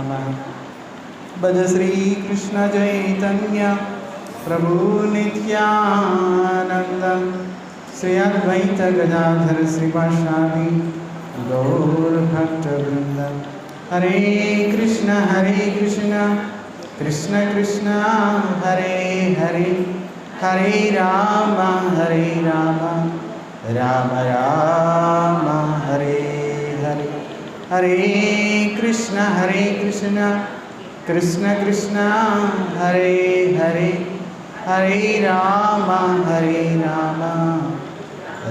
नमः। भज श्री कृष्ण चैतन्य प्रभु नित्यानंद, श्री अद्वैत गदाधर श्रीवासादि गौर भक्तवृंद। हरे कृष्ण कृष्ण कृष्ण हरे हरे, हरे राम राम राम हरे हरे। हरे कृष्ण कृष्ण कृष्ण हरे हरे, हरे राम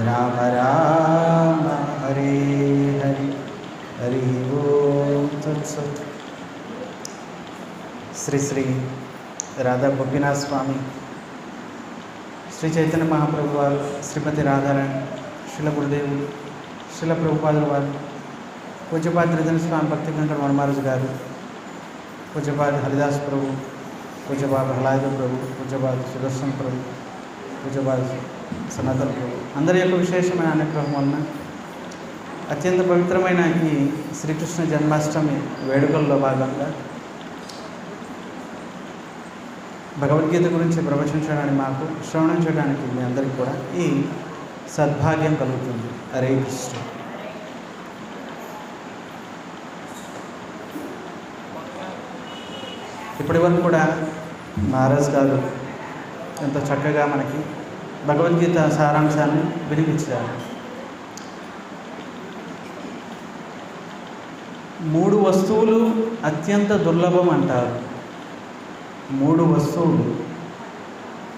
राम राम हरे हरे। हरि ओम तत्सत। श्री श्री राधा गोपीनाथ स्वामी, श्री चैतन्य महाप्रभु वाరు, श्रीमती राधाराणी, श्रील गुरुदेव, श्रील ప్రభుపాదుల వారు, పూజ్యపాద త్రిదండి స్వామి భక్తి వెంకట వనమారాజు గారు, పూజ్యపాద హరిదాస్ ప్రభు, పూజ్యపాద ప్రహ్లాద ప్రభు, పూజ్యపాద సుదర్శన్ ప్రభు, పూజ్యపాద సనాతన ప్రభు, అందరి యొక్క విశేషమైన అనుగ్రహం వలన అత్యంత పవిత్రమైన ఈ శ్రీకృష్ణ జన్మాష్టమి వేడుకల్లో భాగంగా భగవద్గీత గురించి ప్రవచించడానికి, మాకు శ్రవణం చేయడానికి మీ అందరికీ కూడా ఈ సద్భాగ్యం కలుగుతుంది. హరే కృష్ణ. ఇప్పటి వరకు కూడా మహారాజ్ గారు ఎంతో చక్కగా మనకి భగవద్గీత సారాంశాన్ని వినిపించారు. 3 వస్తువులు అత్యంత దుర్లభం అంటారు. 3 వస్తువులు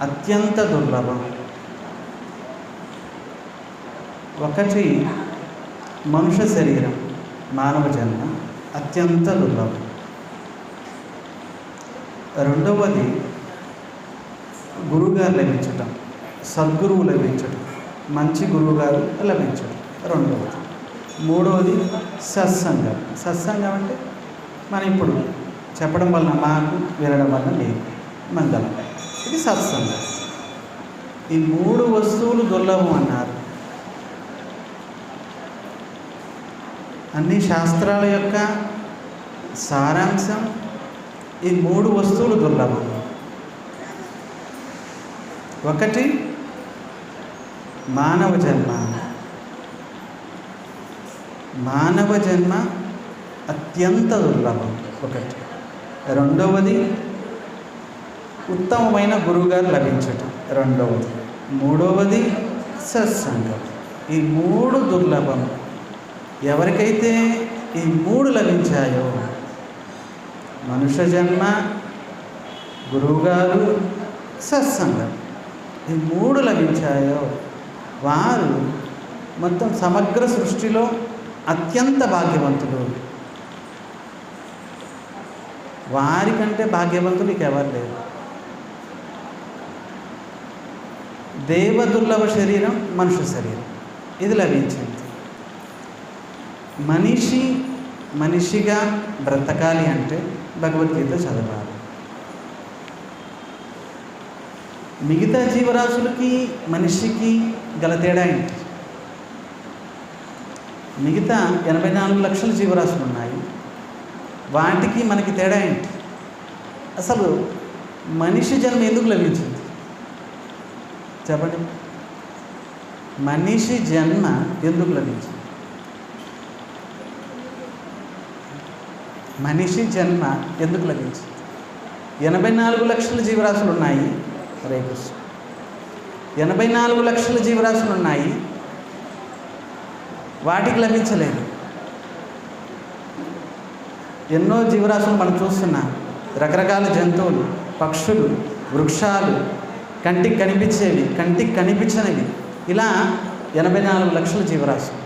అత్యంత దుర్లభం. ఒకటి మనుష్య శరీరం, మానవ జన్మ అత్యంత దుర్లభం. రెండవది గురువుగారు లభించటం, సద్గురువు లభించటం, మంచి గురువుగారు లభించటం రెండవది. మూడవది సత్సంగం. సత్సంగం అంటే మనం ఇప్పుడు చెప్పడం వలన మాకు, వినడం వలన మీకు మంగళం, ఇది సత్సంగం. ఈ 3 వస్తువులు దుర్లభం అన్నారు. అన్ని శాస్త్రాల యొక్క సారాంశం ఈ 3 వస్తువులు దుర్లభం. ఒకటి మానవ జన్మ. మానవ జన్మ అత్యంత దుర్లభం ఒకటి. రెండవది ఉత్తమమైన గురువుగారు లభించటం రెండవది. మూడవది సత్సంగం. ఈ 3 దుర్లభం. ఎవరికైతే ఈ 3 లభించాయో, మనుష్య జన్మ, గురువుగారు, సత్సంగం, ఈ 3 లభించాయో వారు మొత్తం సమగ్ర సృష్టిలో అత్యంత భాగ్యవంతులు. వారికంటే భాగ్యవంతులు ఇక ఎవరు లేరు. దేవదుర్లభ శరీరం మనుష్య శరీరం, ఇది లభించింది. మనిషిగా బ్రతకాలి అంటే భగవద్గీత చదవాలి. మిగతా జీవరాశులకి మనిషికి గల తేడా ఏంటి? మిగతా 84 లక్షల జీవరాశులు ఉన్నాయి, వాటికి మనకి తేడా ఏంటి? అసలు మనిషి జన్మ ఎందుకు లభించింది చెప్పండి? మనిషి జన్మ ఎందుకు లభించింది? మనిషి జన్మ ఎందుకు లభించింది? 84 లక్షల జీవరాశులు ఉన్నాయి. హరే కృష్ణ. 84 లక్షల జీవరాశులు ఉన్నాయి, వాటికి లభించలేదు. ఎన్నో జీవరాశులు మనం చూస్తున్నాం. రకరకాల జంతువులు, పక్షులు, వృక్షాలు, కంటికి కనిపించేవి, కంటికి కనిపించనివి, ఇలా 84 లక్షల జీవరాశులు.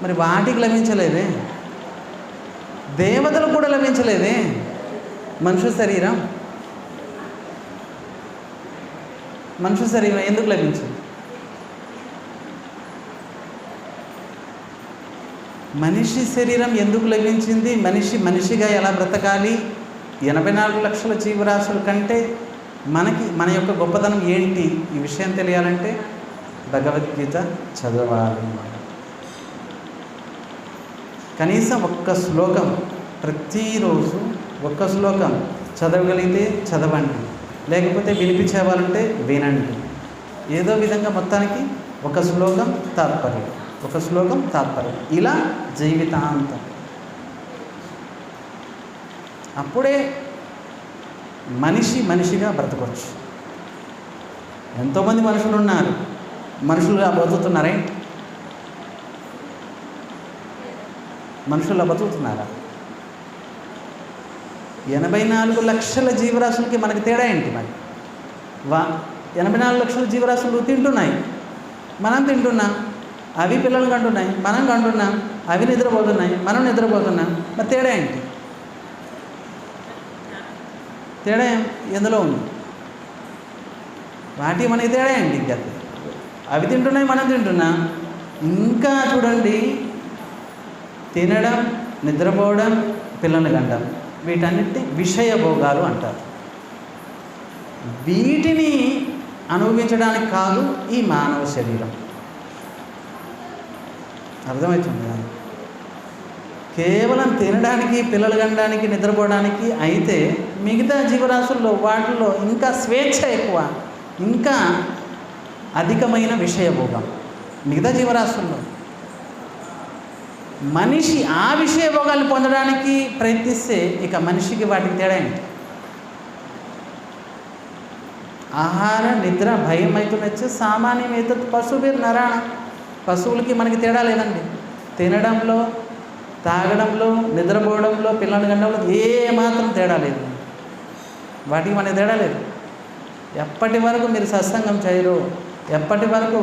మరి వాటికి లభించలేదే. దేవతలు కూడా లభించలేదే మనుష్య శరీరం. మనుష్య శరీరం ఎందుకు లభించింది? మనిషి శరీరం ఎందుకు లభించింది? మనిషిగా ఎలా బ్రతకాలి? 84 లక్షల జీవరాశుల కంటే మన యొక్క గొప్పతనం ఏంటి? ఈ విషయం తెలియాలంటే భగవద్గీత చదవాలి. కనీసం ఒక్క శ్లోకం ప్రతిరోజు ఒక్క శ్లోకం చదవగలిగితే చదవండి, లేకపోతే వినిపించేవాళ్ళంటే వినండి. ఏదో విధంగా మొత్తానికి ఒక శ్లోకం తాత్పర్యం ఇలా జీవితాంతం. అప్పుడే మనిషిగా బ్రతకొచ్చు. ఎంతోమంది మనుషులు ఉన్నారు, మనుషులుగా బ్రతుకుతున్నారే? మనుషుల్లో బతుకుతున్నారా? 84 లక్షల జీవరాశులకి మనకి తేడా ఏంటి? మరి 84 లక్షల జీవరాశులు తింటున్నాయి, మనం తింటున్నాం. అవి పిల్లలు కంటున్నాయి, మనం కంటున్నాం. అవి నిద్రపోతున్నాయి, మనం నిద్రపోతున్నాం. మరి తేడా ఏంటి? తేడా ఎందులో ఉంది? వాటి మనకి తేడా ఏంటి? ఇంకా అవి తింటున్నాయి, మనం తింటున్నాం. ఇంకా చూడండి, తినడం, నిద్రపోవడం, పిల్లల్ని కండం, వీటన్నిటిని విషయ భోగాలు అంటారు. వీటిని అనుభవించడానికి కాదు ఈ మానవ శరీరం. అర్థమవుతుంది కదా? కేవలం తినడానికి, పిల్లలు కనడానికి, నిద్రపోవడానికి అయితే మిగతా జీవరాశుల్లో వాటిల్లో ఇంకా స్వేచ్ఛ ఎక్కువ, ఇంకా అధికమైన విషయభోగం మిగతా జీవరాశుల్లో. మనిషి ఆ విషయభోగాలు పొందడానికి ప్రయత్నిస్తే ఇక మనిషికి వాటికి తేడా ఏంటి? ఆహార నిద్ర భయం అవుతున్నచ్చు సామాన్యమైతే పశువులు నరాణ. పశువులకి మనకి తేడా లేదండి. తినడంలో, తాగడంలో, నిద్రపోవడంలో, పిల్లలు కనడంలో ఏమాత్రం తేడా లేదు. వాటికి మనకి తేడా లేదు. ఎప్పటి వరకు మీరు సత్సంగం చేయరు, ఎప్పటి వరకు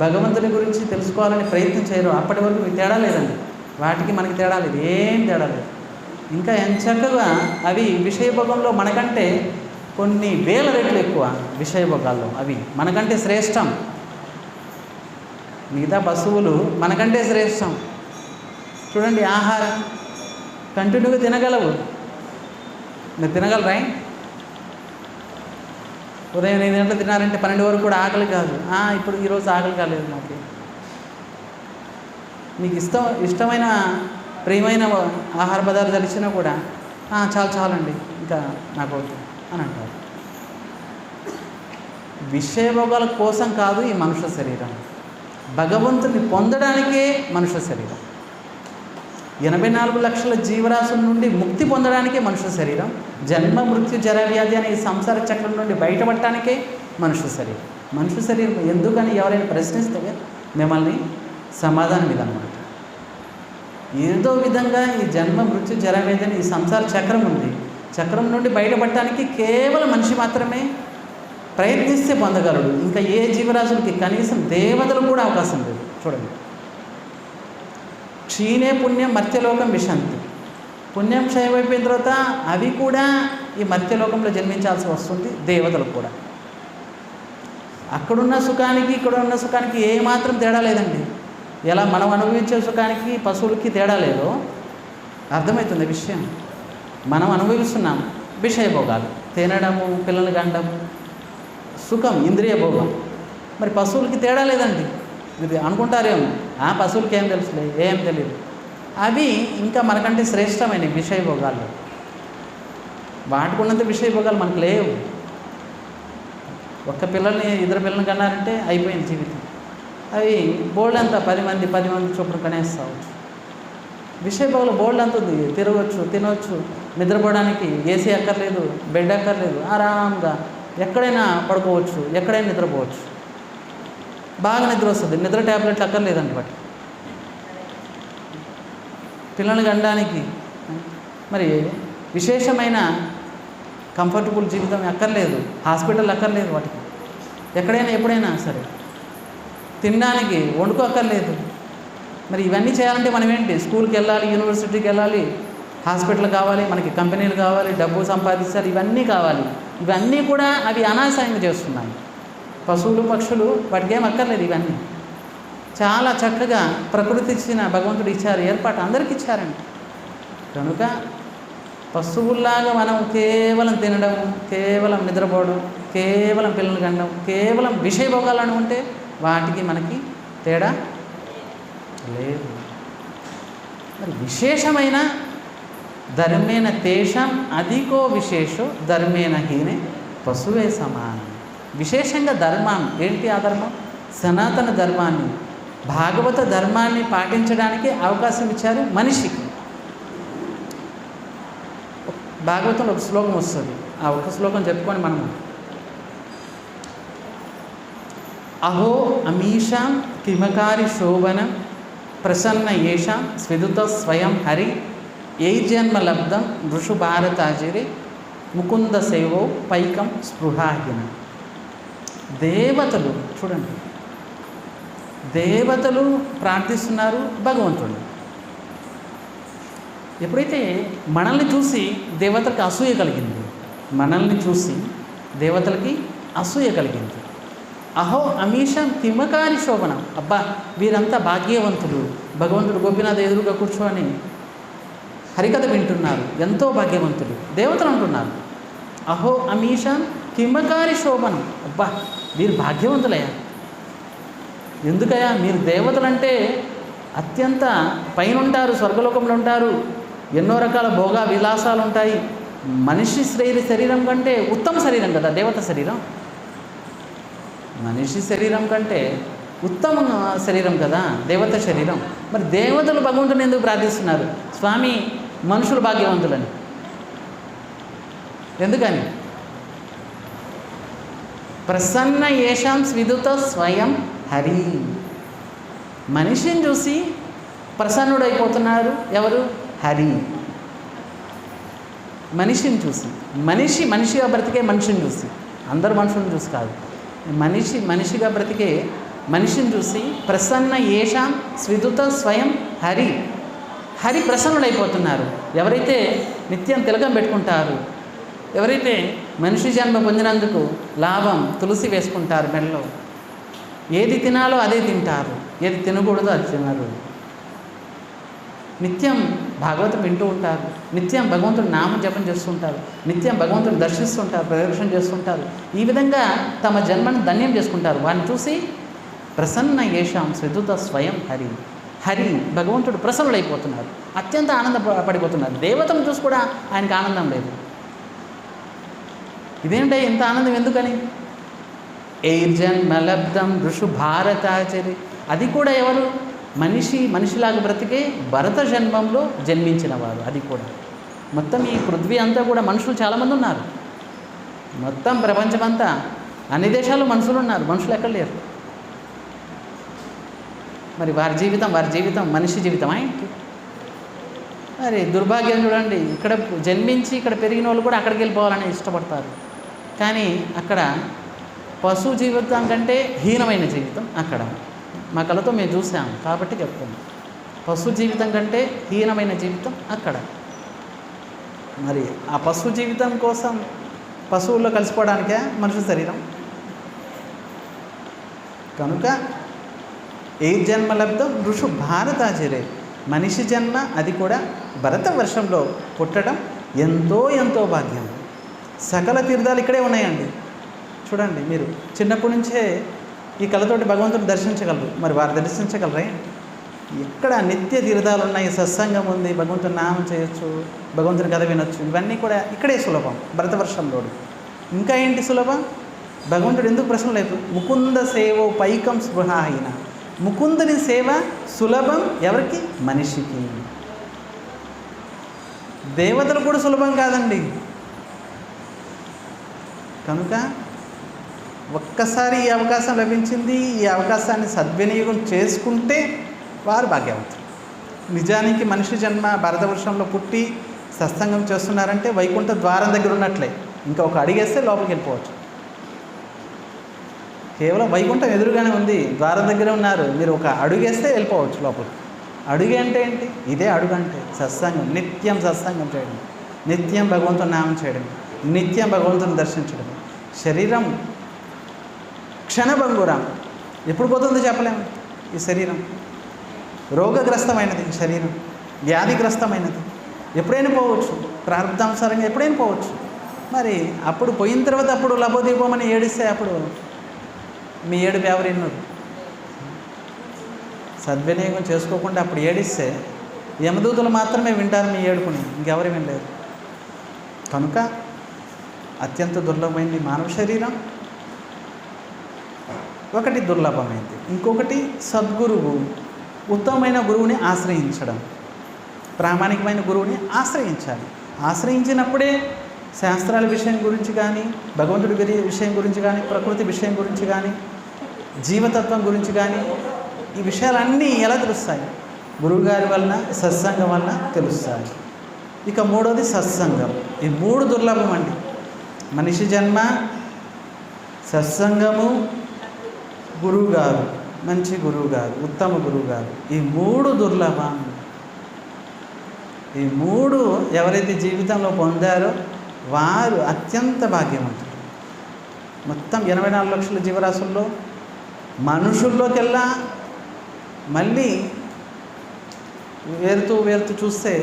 భగవంతుని గురించి తెలుసుకోవాలని ప్రయత్నం చేయరు, అప్పటి వరకు మీకు తేడా లేదండి. వాటికి మనకి తేడా లేదు, ఏం తేడా లేదు. ఇంకా ఎంచక్కగా అవి విషయభోగంలో మనకంటే కొన్ని వేల రెట్లు ఎక్కువ. విషయభోగాల్లో అవి మనకంటే శ్రేష్టం. మిగతా పశువులు మనకంటే శ్రేష్టం. చూడండి, ఆహారం కంటిన్యూగా తినగలవు. మీరు తినగలరా? ఉదయం 8 గంటలు తినారంటే 12 వరకు కూడా ఆకలి కాదు. ఇప్పుడు ఈరోజు ఆకలి కాలేదు నాకు. మీకు ఇష్టమైన ప్రియమైన ఆహార పదార్థాలు ఇచ్చినా కూడా చాలండి, ఇంకా నాకు అవుతుంది అని అంటారు. విషయభోగాల కోసం కాదు ఈ మనుష్య శరీరం, భగవంతుని పొందడానికే మనుష్య శరీరం. 84 లక్షల జీవరాశుల నుండి ముక్తి పొందడానికే మనుష్య శరీరం. జన్మ మృత్యు జర వ్యాధి అనే ఈ సంసార చక్రం నుండి బయటపడటానికే మనుష్య శరీరం. మనుష్య శరీరం ఎందుకని ఎవరైనా ప్రశ్నిస్తే మిమ్మల్ని సమాధానం ఇదన్నమాట. ఏదో విధంగా ఈ జన్మ మృత్యు జర వ్యాధి అనే ఈ సంసార చక్రం ఉంది. చక్రం నుండి బయటపడటానికి కేవలం మనిషి మాత్రమే ప్రయత్నిస్తే పొందగలడు. ఇంకా ఏ జీవరాశులకి, కనీసం దేవతలు కూడా అవకాశం లేదు. చూడండి, క్షీణే పుణ్యం మర్త్యలోకం విశంతి. పుణ్యం క్షయమైపోయిన తర్వాత అవి కూడా ఈ మర్త్యలోకంలో జన్మించాల్సి వస్తుంది, దేవతలు కూడా. అక్కడున్న సుఖానికి ఇక్కడ ఉన్న సుఖానికి ఏమాత్రం తేడా లేదండి. ఎలా మనం అనుభవించే సుఖానికి పశువులకి తేడా లేదో అర్థమవుతుంది విషయం. మనం అనుభవిస్తున్నాం విషయభోగాలు, తినడము, పిల్లలు కండము, సుఖం, ఇంద్రియ భోగం. మరి పశువులకి తేడా లేదండి. ఇది అనుకుంటారేమో, పశువులకి ఏం తెలుసులే, ఏం తెలియదు. అవి ఇంకా మనకంటే శ్రేష్టమైన విషయభోగాలు. వాటికి ఉన్నంత విషయభోగాలు మనకు లేవు. ఒక్క పిల్లల్ని, ఇద్దరు పిల్లల్ని కన్నారంటే అయిపోయింది జీవితం. అవి బోల్డ్ అంతా 10 మంది చొప్పున కనేస్తావచ్చు. విషయభోగాలు బోల్డ్ అంత ఉంది. తిరగవచ్చు, తినవచ్చు, నిద్రపోవడానికి ఏసీ అక్కర్లేదు, బెడ్ అక్కర్లేదు, ఆరాంగా ఎక్కడైనా పడుకోవచ్చు, ఎక్కడైనా నిద్రపోవచ్చు. బాగా నిద్ర వస్తుంది, నిద్ర ట్యాబ్లెట్లు అక్కర్లేదండి వాటి. పిల్లల్ని కనడానికి మరి విశేషమైన కంఫర్టబుల్ జీవితం అక్కర్లేదు, హాస్పిటల్ అక్కర్లేదు వాటికి. ఎక్కడైనా ఎప్పుడైనా సరే తినడానికి వండుకో అక్కర్లేదు. మరి ఇవన్నీ చేయాలంటే మనం ఏంటి? స్కూల్కి వెళ్ళాలి, యూనివర్సిటీకి వెళ్ళాలి, హాస్పిటల్ కావాలి, మనకి కంపెనీలు కావాలి, డబ్బు సంపాదించాలి, ఇవన్నీ కావాలి. ఇవన్నీ కూడా అవి అనాశయంగా చేస్తున్నాయి. పశువులు, పక్షులు వాటికి ఏం అక్కర్లేదు. ఇవన్నీ చాలా చక్కగా ప్రకృతి ఇచ్చిన, భగవంతుడు ఇచ్చారు, ఏర్పాటు అందరికీ ఇచ్చారండి. కనుక పశువుల్లాగా మనం కేవలం తినడం, కేవలం నిద్రపోవడం, కేవలం పిల్లలు కనడం, కేవలం విషయభోగాలు అనుకుంటే వాటికి మనకి తేడా లేదు. మరి విశేషమైన ధర్మేణ తేషాం అధికో విశేషో ధర్మేణ హీనే పశువే సమానం. విశేషంగా ధర్మం ఏంటి? ఆ ధర్మం సనాతన ధర్మాన్ని, భాగవత ధర్మాన్ని పాటించడానికి అవకాశం ఇచ్చారు మనిషికి. భాగవతంలో ఒక శ్లోకం వస్తుంది, ఆ ఒక శ్లోకం చెప్పుకొని మనము అహో అమీషాం కిమకారి శోభనం ప్రసన్న ఏషాం స్విదుత స్వయం హరి ఏజన్మ లబ్ధం ఋషు భారతాజిరి ముకుంద సేవో పైకం స్పృహాహిన. దేవతలు చూడండి, దేవతలు ప్రార్థిస్తున్నారు భగవంతుడు. ఎప్పుడైతే మనల్ని చూసి దేవతలకు అసూయ కలిగింది, మనల్ని చూసి దేవతలకి అసూయ కలిగింది. అహో అమీషం కిమకారి శోభనం, అబ్బా వీరంతా భాగ్యవంతులు, భగవంతుడు గోపినాథ్ ఎదురుగా కూర్చొని హరికథ వింటున్నారు, ఎంతో భాగ్యవంతులు దేవతలు అంటున్నారు. అహో అమీషం కిమకారి శోభనం, అబ్బా వీరు భాగ్యవంతులయ్యా. ఎందుకయ్యా? మీరు దేవతలంటే అత్యంత పైన ఉంటారు, స్వర్గలోకంలో ఉంటారు, ఎన్నో రకాల భోగా విలాసాలు ఉంటాయి. మనిషి శరీరం కంటే ఉత్తమ శరీరం కదా దేవత శరీరం. మనిషి శరీరం కంటే ఉత్తమ శరీరం కదా దేవత శరీరం. మరి దేవతలు భగవంతుని ఎందుకు ప్రార్థిస్తున్నారు? స్వామి మనుషులు భాగ్యవంతులని. ఎందుకని? ప్రసన్న ఏషాం స్విదుత స్వయం హరి. మనిషిని చూసి ప్రసన్నుడైపోతున్నారు ఎవరు? హరి. మనిషిని చూసి, మనిషిగా బ్రతికే మనిషిని చూసి, అందరు మనుషులను చూసి కాదు, మనిషిగా బ్రతికే మనిషిని చూసి ప్రసన్న ఏషాం స్విదుత స్వయం హరి. హరి ప్రసన్నుడైపోతున్నారు. ఎవరైతే నిత్యం తిలకం పెట్టుకుంటారు, ఎవరైతే మనిషి జన్మ పొందినందుకు లాభం తులసి వేసుకుంటారు మెడలో, ఏది తినాలో అదే తింటారు, ఏది తినకూడదో అది తినరు, నిత్యం భాగవతం వింటూ ఉంటారు, నిత్యం భగవంతుడు నామం జపం చేస్తుంటారు, నిత్యం భగవంతుడు దర్శిస్తుంటారు, ప్రదర్శన చేస్తుంటారు. ఈ విధంగా తమ జన్మను ధన్యం చేసుకుంటారు. వారిని చూసి ప్రసన్న ఏషాం స్విదుత స్వయం హరి. హరి భగవంతుడు ప్రసన్నుడైపోతున్నారు, అత్యంత ఆనందపడిపోతున్నారు. దేవతను చూసి కూడా ఆయనకు ఆనందం లేదు. ఇదేంటే ఇంత ఆనందం ఎందుకని? ఏర్జన్మలబ్ధం ఋషు భారతాచరి. అది కూడా ఎవరు? మనిషిలాగా బ్రతికే భరత జన్మంలో జన్మించిన వారు. అది కూడా మొత్తం ఈ పృథ్వీ అంతా కూడా మనుషులు చాలామంది ఉన్నారు. మొత్తం ప్రపంచమంతా అన్ని దేశాల్లో మనుషులు ఉన్నారు, మనుషులు ఎక్కడ లేరు. మరి వారి జీవితం మనిషి జీవితం ఏంటి? మరి దుర్భాగ్యం చూడండి, ఇక్కడ జన్మించి ఇక్కడ పెరిగిన వాళ్ళు కూడా అక్కడికి వెళ్ళిపోవాలని ఇష్టపడతారు. కానీ అక్కడ పశు జీవితం కంటే హీనమైన జీవితం అక్కడ. మా కళతో మేము చూసాం కాబట్టి చెప్తున్నాం. పశు జీవితం కంటే హీనమైన జీవితం అక్కడ. మరి ఆ పశు జీవితం కోసం పశువుల్లో కలిసిపోవడానికే మనిషి శరీరం. కనుక ఏ జన్మ లబ్ధం ఋషు భారతాచరే. మనిషి జన్మ, అది కూడా భరత వర్షంలో పుట్టడం ఎంతో భాగ్యం. సకల తీర్థాలు ఇక్కడే ఉన్నాయండి. చూడండి, మీరు చిన్నప్పటి నుంచే ఈ కళతోటి భగవంతుని దర్శించగలరు. మరి వారు దర్శించగలరే? ఎక్కడ నిత్య తీర్థాలు ఉన్నాయి, సత్సంగం ఉంది, భగవంతుని నామం చేయొచ్చు, భగవంతుని కథ వినొచ్చు. ఇవన్నీ కూడా ఇక్కడే సులభం భరతవర్షంలో. ఇంకా ఏంటి సులభం? భగవంతుడు ఎందుకు ప్రశ్న లేదు? ముకుంద సేవో పైకం స్పృహాయిన. ముకుందుని సేవ సులభం ఎవరికి? మనిషికి. దేవతలు కూడా సులభం కాదండి. కనుక ఒక్కసారి ఈ అవకాశం లభించింది, ఈ అవకాశాన్ని సద్వినియోగం చేసుకుంటే వారు భాగ్యవంతులు. నిజానికి మనిషి జన్మ భారతవర్షంలో పుట్టి సత్సంగం చేస్తున్నారంటే వైకుంఠ ద్వారం దగ్గర ఉన్నట్లే. ఇంకా ఒక అడిగేస్తే లోపలికి వెళ్ళిపోవచ్చు. కేవలం వైకుంఠం ఎదురుగానే ఉంది, ద్వారం దగ్గర ఉన్నారు, మీరు ఒక అడుగేస్తే వెళ్ళిపోవచ్చు లోపలికి. అడుగు అంటే ఏంటి? ఇదే అడుగు అంటే సత్సంగం. నిత్యం సత్సంగం చేయడం, నిత్యం భగవంతుని నామం చేయడం, నిత్యం భగవంతుని దర్శించడం. శరీరం క్షణభంగురం, ఎప్పుడు పోతుందో చెప్పలేము. ఈ శరీరం రోగగ్రస్తమైనది, శరీరం వ్యాధిగ్రస్తమైనది, ఎప్పుడైనా పోవచ్చు, ప్రారంభానుసారంగా ఎప్పుడైనా పోవచ్చు. మరి అప్పుడు పోయిన తర్వాత అప్పుడు లభోదీపమని ఏడిస్తే అప్పుడు మీ ఏడుపు ఎవరు ఎన్నోరు? సద్వినియోగం చేసుకోకుండా అప్పుడు ఏడిస్తే యమదూతలు మాత్రమే వింటారు మీ ఏడుపుని, ఇంకెవరు వినలేరు. కనుక అత్యంత దుర్లభమైంది మానవ శరీరం, ఒకటి దుర్లభమైంది. ఇంకొకటి సద్గురువు, ఉత్తమమైన గురువుని ఆశ్రయించడం, ప్రామాణికమైన గురువుని ఆశ్రయించాలి. ఆశ్రయించినప్పుడే శాస్త్రాల విషయం గురించి కానీ, భగవంతుడి విషయం గురించి కానీ, ప్రకృతి విషయం గురించి కానీ, జీవతత్వం గురించి కానీ, ఈ విషయాలన్నీ ఎలా తెలుస్తాయి? గురువుగారి వలన, సత్సంగం వలన తెలుస్తాయి. ఇక మూడోది సత్సంగం. ఈ మూడు దుర్లభం అండి. మనిషి జన్మ, సత్సంగము, గురువుగారు, మంచి గురువుగారు, ఉత్తమ గురువుగారు, ఈ మూడు దుర్లభం. ఈ మూడు ఎవరైతే జీవితంలో పొందారో వారు అత్యంత భాగ్యవంతులు. మొత్తం 84 లక్షల జీవరాశుల్లో మనుషుల్లోకెల్లా మళ్ళీ వేరుతూ చూస్తే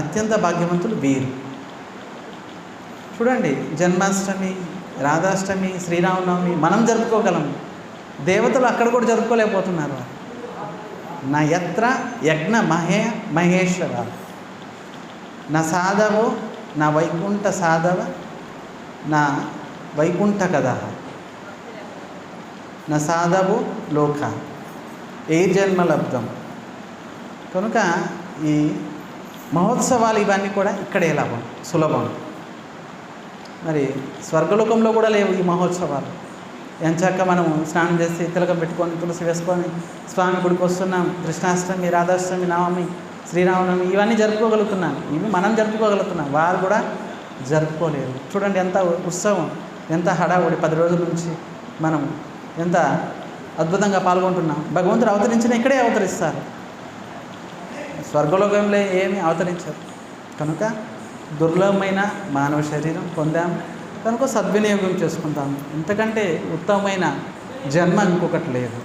అత్యంత భాగ్యవంతులు వీరు. చూడండి, జన్మాష్టమి, రాధాష్టమి, శ్రీరామనవమి మనం జరుపుకోగలం. దేవతలు అక్కడ కూడా జరుపుకోలేకపోతున్నారు. నా యత్ర యజ్ఞ మహేశ్వర, నా సాధవో నా వైకుంఠ సాధవ, నా వైకుంఠ కదా, నా సాధవు లోక ఏ జన్మలబ్ధం. కనుక ఈ మహోత్సవాలు ఇవన్నీ కూడా ఇక్కడే లాభం, సులభం. మరి స్వర్గలోకంలో కూడా లేవు ఈ మహోత్సవాలు. ఎంచాక మనం స్నానం చేసి తిలకం పెట్టుకొని తులసి వేసుకొని స్వామి గుడికి వస్తున్నాం. కృష్ణాష్టమి, రాధాష్టమి, నవమి, శ్రీరామనవమి ఇవన్నీ జరుపుకోగలుగుతున్నాం. ఇవి మనం జరుపుకోగలుగుతున్నాం, వారు కూడా జరుపుకోలేరు. చూడండి ఎంత ఉత్సవం, ఎంత హడావుడి. 10 రోజుల నుంచి మనం ఎంత అద్భుతంగా పాల్గొంటున్నాం. భగవంతుడు అవతరించిన ఇక్కడే అవతరిస్తారు, స్వర్గలోకంలో ఏమీ అవతరించారు. కనుక దుర్లభమైన మానవ శరీరం పొందాము కనుక సద్వినియోగం చేసుకుంటాము. ఇంతకంటే ఉత్తమమైన జన్మ ఇంకొకటి లేదు.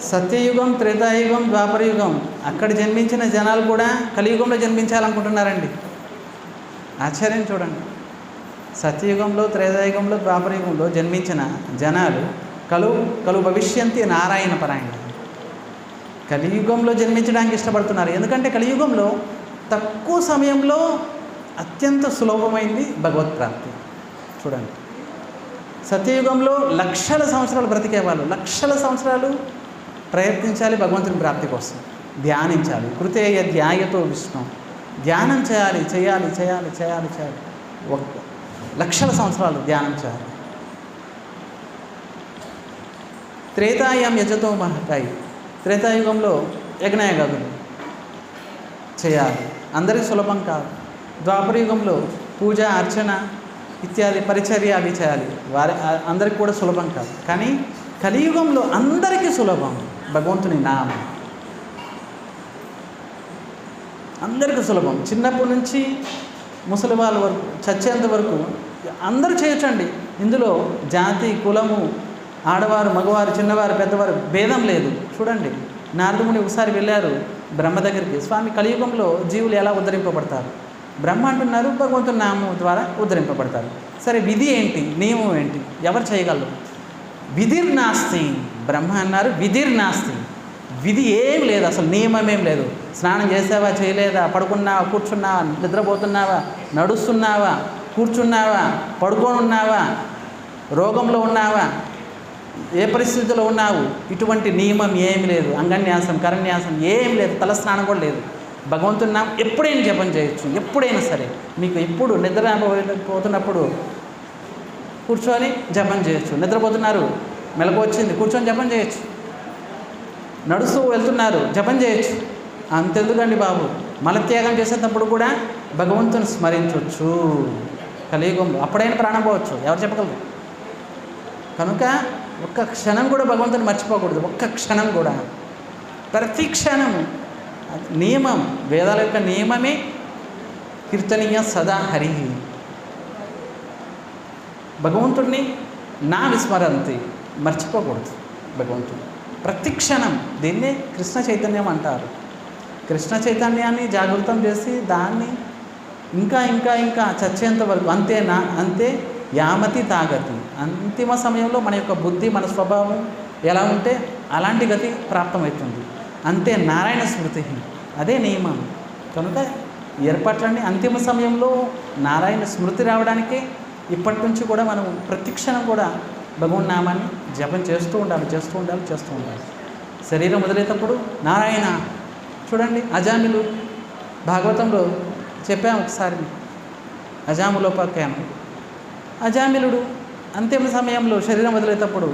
సత్యయుగం, త్రేతాయుగం, ద్వాపరయుగం అక్కడ జన్మించిన జనాలు కూడా కలియుగంలో జన్మించాలనుకుంటున్నారండి. ఆశ్చర్యం చూడండి. సత్యయుగంలో, త్రేతాయుగంలో, ద్వాపరయుగంలో జన్మించిన జనాలు కలు భవిష్యంతి నారాయణ పరాయణ. కలియుగంలో జన్మించడానికి ఇష్టపడుతున్నారు. ఎందుకంటే కలియుగంలో తక్కువ సమయంలో అత్యంత సులభమైంది భగవత్ ప్రాప్తి. చూడండి, సత్యయుగంలో లక్షల సంవత్సరాలు బ్రతికేవాళ్ళు, లక్షల సంవత్సరాలు ప్రయత్నించాలి భగవంతుని ప్రాప్తి కోసం, ధ్యానించాలి. కృతేయ ధ్యాయతో విష్ణు, ధ్యానం చేయాలి చేయాలి చేయాలి చేయాలి చేయాలి లక్షల సంవత్సరాలు ధ్యానం చేయాలి. త్రేతాయం యజతో మహతాయి, త్రేతాయుగంలో యజ్ఞయాగాదులు చేయాలి, అందరికీ సులభం కాదు. ద్వాపరయుగంలో పూజ, అర్చన ఇత్యాది పరిచర్య అవి చేయాలి, అందరికీ కూడా సులభం కాదు. కానీ కలియుగంలో అందరికీ సులభం భగవంతుని నామం, అందరికీ సులభం. చిన్నప్పటి నుంచి ముసలి వాళ్ళ వరకు, చచ్చేంత వరకు అందరూ చేయొచ్చండి. ఇందులో జాతి, కులము, ఆడవారు, మగవారు, చిన్నవారు, పెద్దవారు భేదం లేదు. చూడండి, నారదముని ఒకసారి వెళ్ళారు బ్రహ్మ దగ్గరికి. స్వామి, కలియుగంలో జీవులు ఎలా ఉద్ధరింపబడతారు? బ్రహ్మ అంటున్నారు భగవంతుని నామం ద్వారా ఉద్ధరింపబడతారు. సరే, విధి ఏంటి, నియమం ఏంటి, ఎవరు చేయగలరు? విధిర్నాస్తి. బ్రహ్మ అన్నారు విధిర్నాస్తి, విధి ఏం లేదు, అసలు నియమం ఏం లేదు. స్నానం చేసావా, చేయలేదా, పడుకున్నావా, కూర్చున్నావా, నిద్రపోతున్నావా, నడుస్తున్నావా, కూర్చున్నావా, పడుకొని ఉన్నావా, రోగంలో ఉన్నావా, ఏ పరిస్థితిలో ఉన్నావు, ఇటువంటి నియమం ఏమి లేదు. అంగన్యాసం, కరన్యాసం ఏం లేదు, తలస్నానం కూడా లేదు. భగవంతుని నామం ఎప్పుడైనా జపం చేయొచ్చు, ఎప్పుడైనా సరే. మీకు ఎప్పుడు నిద్రపోతున్నప్పుడు కూర్చొని జపం చేయొచ్చు, నిద్రపోతున్నారు మెలకు వచ్చింది కూర్చొని జపం చేయొచ్చు, నడుస్తూ వెళ్తున్నారు జపం చేయొచ్చు. అంతెందుకండి బాబు, మలత్యాగం చేసేటప్పుడు కూడా భగవంతుని స్మరించవచ్చు కలియుగంలో. అప్పుడైనా ప్రాణం పోవచ్చు, ఎవరు చెప్పగలరు? కనుక ఒక్క క్షణం కూడా భగవంతుని మర్చిపోకూడదు, ఒక్క క్షణం కూడా. ప్రతి క్షణం నియమం, వేదాల యొక్క నియమమే కీర్తనీయ సదా హరి. భగవంతుడిని నా విస్మరంతి, మర్చిపోకూడదు భగవంతుడు ప్రతి క్షణం. దీన్నే కృష్ణ చైతన్యం అంటారు. కృష్ణ చైతన్యాన్ని జాగృతం చేసి దాన్ని ఇంకా ఇంకా ఇంకా చచ్చేంత వరకు అంతే యామతి తాగతి. అంతిమ సమయంలో మన యొక్క బుద్ధి, మన స్వభావం ఎలా ఉంటే అలాంటి గతి ప్రాప్తమవుతుంది. అంతే నారాయణ స్మృతి. అదే నియమం. కనుక ఏర్పాట్లన్నీ అంతిమ సమయంలో నారాయణ స్మృతి రావడానికే ఇప్పటి నుంచి కూడా మనం ప్రతిక్షణం కూడా భగవన్ నామాన్ని జపం చేస్తూ ఉండాలి. శరీరం వదిలేటప్పుడు నారాయణ. చూడండి, అజామిలు భాగవతంలో చెప్పాము ఒకసారి, అజాములోపాఖ్యానం. అజామిలుడు అంతిమ సమయంలో శరీరం వదిలేటప్పుడు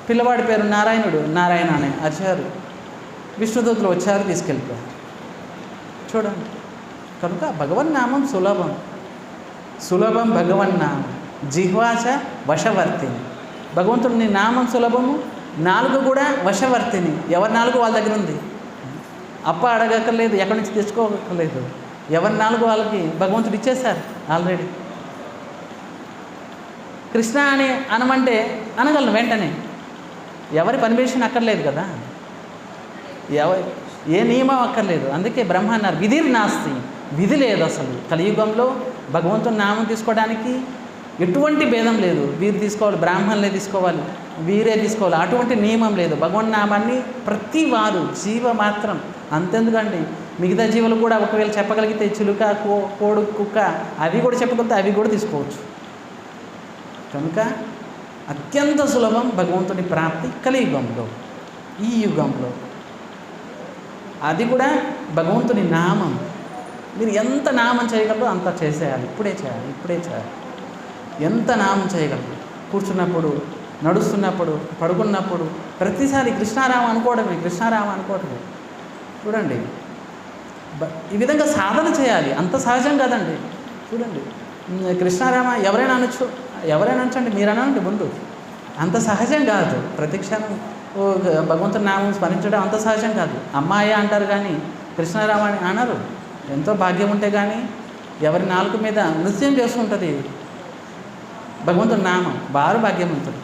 పిల్లవాడి పేరు నారాయణుడు, నారాయణ అనే అర్చారు. విష్ణుదూతులు వచ్చారు, తీసుకెళ్ళిపోయారు. చూడండి, కనుక భగవన్నామం సులభం భగవన్నామం జిహ్వాచ వశవర్తిని. భగవంతుడిని నామం సులభము, నాలుగు కూడా వశవర్తిని. ఎవరి నాలుగు వాళ్ళ దగ్గర ఉంది. అప్ప అడగక్కర్లేదు, ఎక్కడి నుంచి తెచ్చుకోకర్లేదు. ఎవరి నాలుగు వాళ్ళకి భగవంతుడు ఇచ్చేశారు ఆల్రెడీ. కృష్ణ అని అనమంటే అనగలను వెంటనే, ఎవరి పర్మిషన్ అక్కర్లేదు కదా, ఏ నియమం అక్కర్లేదు. అందుకే బ్రహ్మ అన్నారు విధిర్ నాస్తి, విధి లేదు అసలు. కలియుగంలో భగవంతుని నామం తీసుకోవడానికి ఎటువంటి భేదం లేదు. వీరు తీసుకోవాలి, బ్రాహ్మణులే తీసుకోవాలి, వీరే తీసుకోవాలి, అటువంటి నియమం లేదు. భగవన్ నామాన్ని ప్రతి వారు జీవ మాత్రం, అంతెందుకండి మిగతా జీవులు కూడా ఒకవేళ చెప్పగలిగితే చిలుక, కోడు, కుక్క అవి కూడా చెప్పగలిగితే అవి కూడా తీసుకోవచ్చు. కనుక అత్యంత సులభం భగవంతుని ప్రాప్తి కలియుగంలో, ఈ యుగంలో. అది కూడా భగవంతుని నామం. మీరు ఎంత నామం చేయగలరో అంత చేసేయాలి. ఇప్పుడే చేయాలి. ఎంత నామం చేయగలరు. కూర్చున్నప్పుడు, నడుస్తున్నప్పుడు, పడుకున్నప్పుడు ప్రతిసారి కృష్ణారామ అనుకోవడమే. చూడండి, ఈ విధంగా సాధన చేయాలి. అంత సహజం కాదండి. చూడండి, కృష్ణారామ ఎవరైనా అనొచ్చండి, మీరు అనండి ముందు. అంత సహజం కాదు. ప్రతిక్షణం భగవంతుని నామం స్మరించడం అంత సహజం కాదు. అమ్మాయి అంటారు కానీ కృష్ణారామ అని అనరు. ఎంతో భాగ్యం ఉంటే కానీ ఎవరి నాలుగు మీద నృత్యం చేస్తుంటుంది భగవంతుని నామం. వారు భాగ్యవంతులు.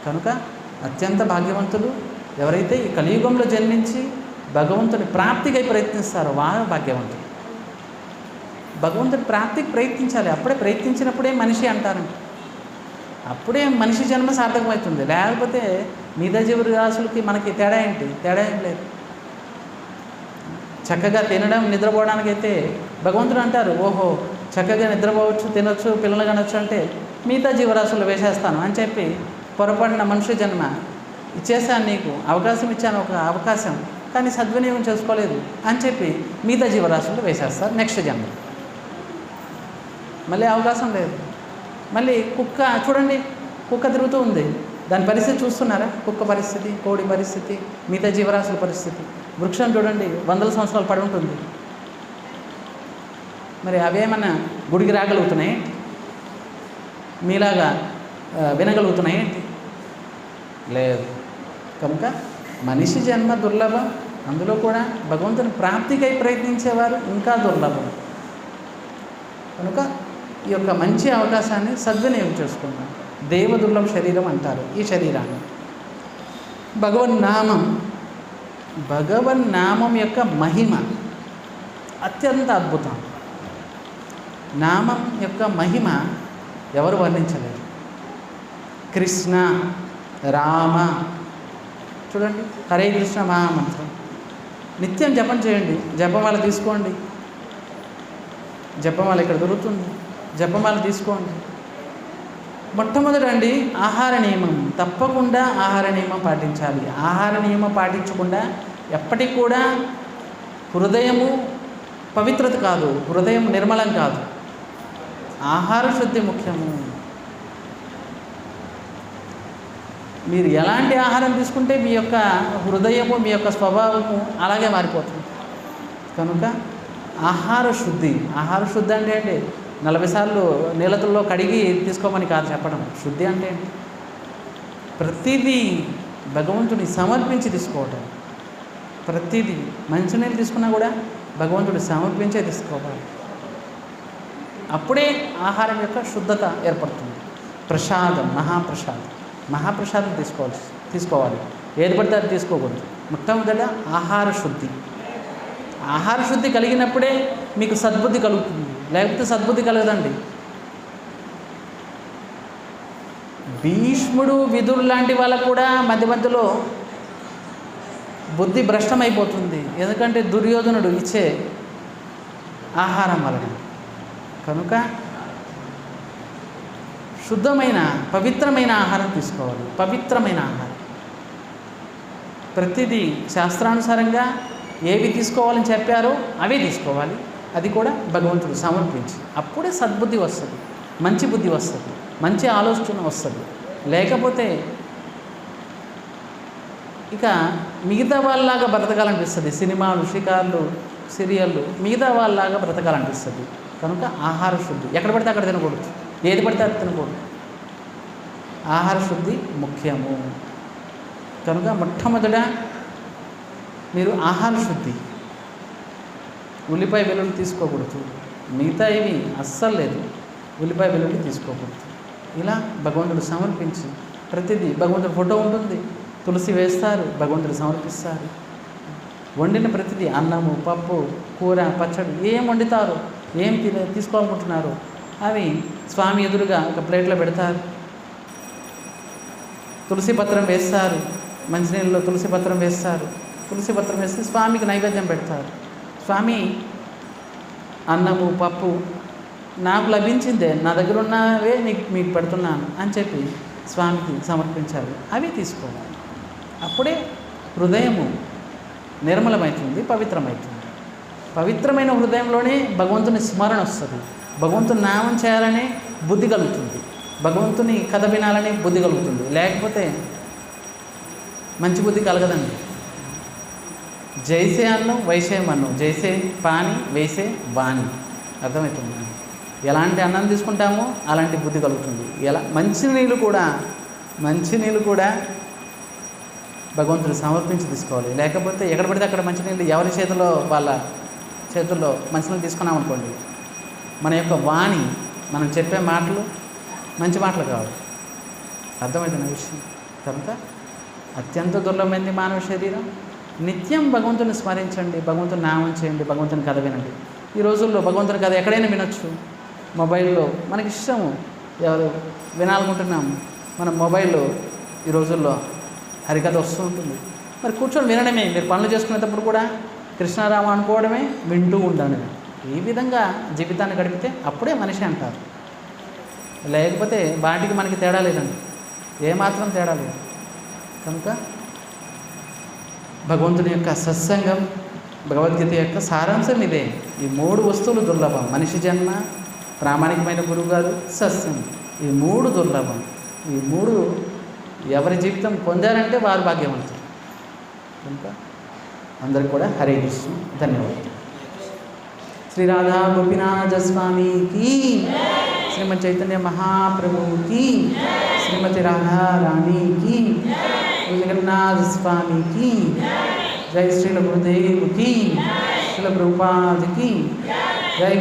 కనుక అత్యంత భాగ్యవంతులు ఎవరైతే ఈ కలియుగంలో జన్మించి భగవంతుని ప్రాప్తికై ప్రయత్నిస్తారో వారు భాగ్యవంతులు. భగవంతుని ప్రాప్తికి ప్రయత్నించాలి. అప్పుడే ప్రయత్నించినప్పుడే మనిషి అంటారండి. అప్పుడే మనిషి జన్మ సార్థకమవుతుంది. లేకపోతే మిగతా జీవరాశులకి మనకి తేడా ఏం లేదు. చక్కగా తినడం, నిద్రపోవడానికైతే భగవంతుడు అంటారు, ఓహో చక్కగా నిద్రపోవచ్చు, తినొచ్చు, పిల్లలు కనొచ్చు అంటే మిగతా జీవరాశులు వేసేస్తాను అని చెప్పి పొరపాటున మనుష్య జన్మ ఇచ్చేసాను, నీకు అవకాశం ఇచ్చాను, ఒక అవకాశం, కానీ సద్వినియోగం చేసుకోలేదు అని చెప్పి మిగతా జీవరాశులు వేసేస్తారు నెక్స్ట్ జన్మ. మళ్ళీ అవకాశం లేదు. మళ్ళీ కుక్క చూడండి, కుక్క తిరుగుతూ ఉంది. దాని పరిస్థితి చూస్తున్నారా? కుక్క పరిస్థితి, కోడి పరిస్థితి, మిగతా జీవరాశుల పరిస్థితి. వృక్షం చూడండి, వందల సంవత్సరాలు పడి ఉంటుంది. మరి అవేమన్నా గుడికి రాగలుగుతున్నాయి? మీలాగా వినగలుగుతున్నాయి ఏంటి? లేదు. కనుక మనిషి జన్మ దుర్లభం. అందులో కూడా భగవంతుని ప్రాప్తికై ప్రయత్నించేవారు ఇంకా దుర్లభం. కనుక ఈ యొక్క మంచి అవకాశాన్ని సద్వినియోగం చేసుకుంటాం. దేవదుర్లభ శరీరం అంటారు ఈ శరీరాన్ని. భగవన్నామం యొక్క మహిమ అత్యంత అద్భుతం. నామం యొక్క మహిమ ఎవరు వర్ణించలేరు. కృష్ణ, రామ, చూడండి, హరే కృష్ణ మహామంత్రం నిత్యం జపం చేయండి. జపమాల తీసుకోండి. జపమాల ఇక్కడ దొరుకుతుంది. జపమాల తీసుకోండి. మొట్టమొదటండి ఆహార నియమం. తప్పకుండా ఆహార నియమం పాటించాలి. ఆహార నియమం పాటించకుండా ఎప్పటికి కూడా హృదయము పవిత్రత కాదు, హృదయం నిర్మలం కాదు. ఆహార శుద్ధి ముఖ్యము. మీరు ఎలాంటి ఆహారం తీసుకుంటే మీ యొక్క హృదయము, మీ యొక్క స్వభావము అలాగే మారిపోతుంది. కనుక ఆహార శుద్ధి అంటే 40 సార్లు నీళ్ళతో కడిగి తీసుకోమని కాదు చెప్పడం. శుద్ధి అంటే ఏంటి? ప్రతిదీ భగవంతుని సమర్పించి తీసుకోవటం. ప్రతిదీ మంచినీళ్ళు తీసుకున్నా కూడా భగవంతుడి సమర్పించే తీసుకోవాలి. అప్పుడే ఆహారం యొక్క శుద్ధత ఏర్పడుతుంది. ప్రసాదం, మహాప్రసాదం తీసుకోవాలి. ఏది పడితే అది తీసుకోకూడదు. మొట్టమొదట ఆహార శుద్ధి కలిగినప్పుడే మీకు సద్బుద్ధి కలుగుతుంది. లేకపోతే సద్బుద్ధి కలగదండి. భీష్ముడు, విదురు లాంటి వాళ్ళకు కూడా మధ్యలో బుద్ధి భ్రష్టమైపోతుంది. ఎందుకంటే దుర్యోధనుడు ఇచ్చే ఆహారం వలన. కనుక శుద్ధమైన పవిత్రమైన ఆహారం తీసుకోవాలి. పవిత్రమైన ఆహారం ప్రతిదీ శాస్త్రానుసారంగా ఏవి తీసుకోవాలని చెప్పారో అవే తీసుకోవాలి. అది కూడా భగవంతుడు సమర్పించి. అప్పుడే సద్బుద్ధి వస్తుంది, మంచి బుద్ధి వస్తుంది, మంచి ఆలోచన వస్తుంది. లేకపోతే ఇక మిగతా వాళ్ళలాగా బ్రతకాలనిపిస్తుంది. సినిమాలు, షికార్లు, సీరియళ్ళు మిగతా వాళ్ళలాగా బ్రతకాలనిపిస్తుంది. కనుక ఆహార శుద్ధి. ఎక్కడ పడితే అక్కడ తినకూడదు, ఏది పడితే అది తినకూడదు. ఆహార శుద్ధి ముఖ్యము. కనుక మొట్టమొదట మీరు ఆహార శుద్ధి. ఉల్లిపాయ వెల్లుల్లి తీసుకోకూడదు, మిగతా ఇవి అస్సలు లేదు. ఉల్లిపాయ వెల్లుల్లి తీసుకోకూడదు. ఇలా భగవంతుడు సమర్పించి ప్రతిదీ. భగవంతుడు ఫోటో ఉంటుంది, తులసి వేస్తారు, భగవంతుడు సమర్పిస్తారు. వండిన ప్రతిదీ అన్నము, పప్పు, కూర, పచ్చడి ఏం వండుతారు, ఏం తీసుకోవాలనుకుంటున్నారు అవి స్వామి ఎదురుగా ఒక ప్లేట్లో పెడతారు. తులసి పత్రం వేస్తారు, మంచినీళ్ళలో తులసి పత్రం వేస్తారు. తులసి పత్రం వేసి స్వామికి నైవేద్యం పెడతారు. స్వామి అన్నము, పప్పు నాకు లభించిందే, నా దగ్గర ఉన్నవే మీకు పెడుతున్నాను అని చెప్పి స్వామికి సమర్పించాలి. అవి తీసుకోవాలి. అప్పుడే హృదయము నిర్మలమవుతుంది, పవిత్రమవుతుంది. పవిత్రమైన హృదయంలోనే భగవంతుని స్మరణ వస్తుంది. భగవంతుని నామం చేయాలనే బుద్ధి కలుగుతుంది. భగవంతుని కథ వినాలనే బుద్ధి కలుగుతుంది. లేకపోతే మంచి బుద్ధి కలగదండి. జైసే అన్నం వైసే మన్నం, జైసే పాని వైసే వాణి. అర్థమవుతుంది. ఎలాంటి అన్నం తీసుకుంటామో అలాంటి బుద్ధి కలుగుతుంది. ఎలా మంచినీళ్ళు కూడా భగవంతుడు సమర్పించి తీసుకోవాలి. లేకపోతే ఎక్కడ పడితే అక్కడ మంచినీళ్ళు ఎవరి చేతిలో వాళ్ళ చేతుల్లో మంచినీళ్ళు తీసుకున్నాం అనుకోండి, మన యొక్క వాణి, మనం చెప్పే మాటలు మంచి మాటలు కావాలి. అర్థమవుతున్న విషయం. కనుక అత్యంత దుర్లభమైంది మానవ శరీరం. నిత్యం భగవంతుని స్మరించండి, భగవంతుని నామం చేయండి, భగవంతుని కథ వినండి. ఈ రోజుల్లో భగవంతుని కథ ఎక్కడైనా వినొచ్చు. మొబైల్లో మనకి ఇష్టము ఎవరు వినాలనుకుంటున్నాము, మన మొబైల్లో ఈ రోజుల్లో హరికథ వస్తూ ఉంటుంది. మరి కూర్చొని వినడమే. మీరు పనులు చేసుకునేటప్పుడు కూడా కృష్ణారామ అనుకోవడమే, వింటూ ఉండడమే. ఈ విధంగా జీవితాన్ని గడిపితే అప్పుడే మనిషి అంటారు. లేకపోతే వాటికి మనకి తేడా లేదండి, ఏమాత్రం తేడా లేదు. కనుక భగవంతుని యొక్క సత్సంగం, భగవద్గీత యొక్క సారాంశం ఇదే. ఈ 3 వస్తువులు దుర్లభం. మనిషి జన్మ, ప్రామాణికమైన గురువుగారు, సత్సంగం. ఈ 3 దుర్లభం. ఈ 3 ఎవరి జీవితం పొందారంటే వారు భాగ్యవంతులు. కనుక అందరికి కూడా హరే కృష్ణ. ధన్యవాదాలు. శ్రీ రాధా గోపీనాథ స్వామికి, శ్రీమద్ చైతన్య మహాప్రభుకి, శ్రీమతి రాధా రాణికి, జగన్నాథ స్వామికి జై. శ్రీల గురుదేవుకి, శ్రీల ప్రభుపాదికి జై.